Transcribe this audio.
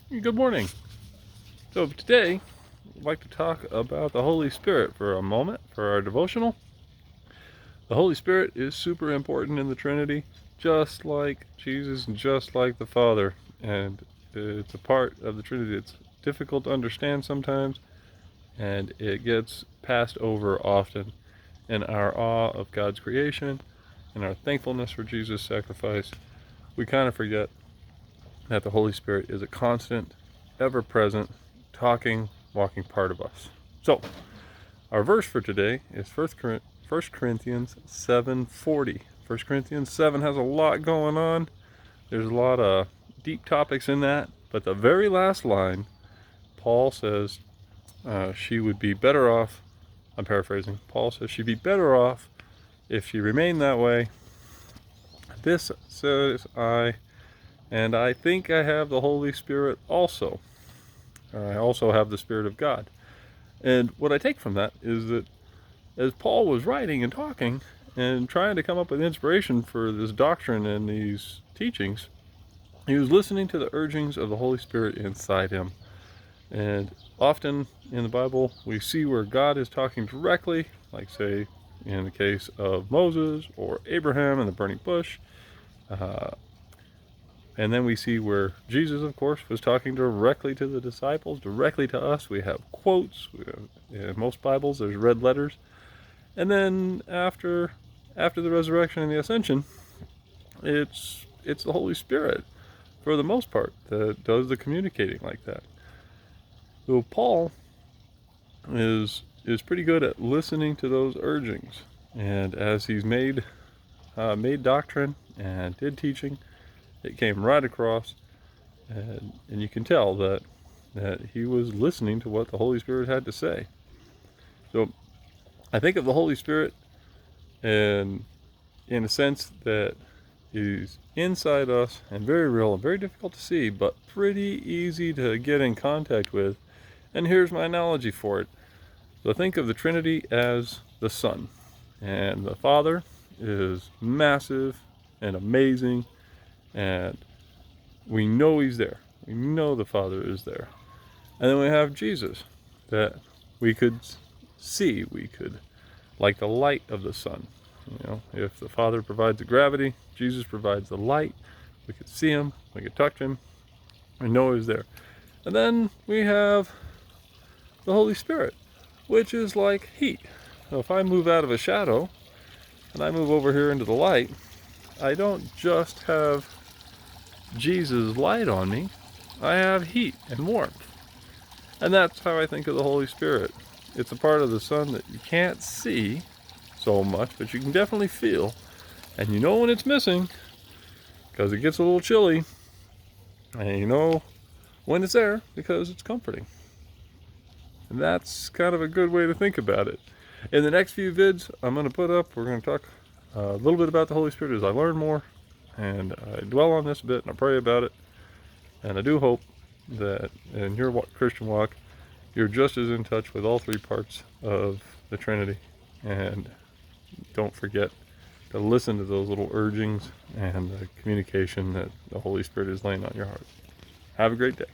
Good morning. So today, I'd like to talk about the Holy Spirit for a moment for our devotional. The Holy Spirit is super important in the Trinity, just like Jesus and just like the Father. And it's a part of the Trinity that's difficult to understand sometimes, and it gets passed over often in our awe of God's creation and our thankfulness for Jesus' sacrifice. We kind of forget that the Holy Spirit is a constant, ever present, talking, walking part of us. So, our verse for today is 1 Corinthians 7:40. 1 Corinthians 7 has a lot going on. There's a lot of deep topics in that, but the very last line, Paul says she would be better off. I'm paraphrasing. Paul says she'd be better off if she remained that way. This says I, and I think I have the Holy Spirit also. I also have the Spirit of God. And what I take from that is that as Paul was writing and talking and trying to come up with inspiration for this doctrine and these teachings, he was listening to the urgings of the Holy Spirit inside him. And often in the Bible, we see where God is talking directly, like say in the case of Moses or Abraham in the burning bush. And then we see where Jesus, of course, was talking directly to the disciples, directly to us. We have quotes. In most Bibles, there's red letters. And then after the resurrection and the ascension, it's the Holy Spirit, for the most part, that does the communicating like that. So Paul is pretty good at listening to those urgings, and as he's made doctrine and did teaching, it came right across, and you can tell that he was listening to what the Holy Spirit had to say. So I think of the Holy Spirit and in a sense that he's inside us and very real and very difficult to see, but pretty easy to get in contact with. And here's my analogy for it. So think of the Trinity as the sun, and the Father is massive and amazing, and we know he's there. We know the Father is there. And then we have Jesus that we could see. We could, like the light of the sun. If the Father provides the gravity, Jesus provides the light. We could see him. We could touch him. We know he's there. And then we have the Holy Spirit, which is like heat. So if I move out of a shadow and I move over here into the light, I don't just have Jesus' light on me, I have heat and warmth. And that's how I think of the Holy Spirit. It's a part of the sun that you can't see so much, but you can definitely feel. And you know when it's missing, because it gets a little chilly. And you know when it's there, because it's comforting. And that's kind of a good way to think about it. In the next few vids I'm going to put up, we're going to talk a little bit about the Holy Spirit as I learn more. And I dwell on this a bit and I pray about it. And I do hope that in your Christian walk, you're just as in touch with all three parts of the Trinity. And don't forget to listen to those little urgings and the communication that the Holy Spirit is laying on your heart. Have a great day.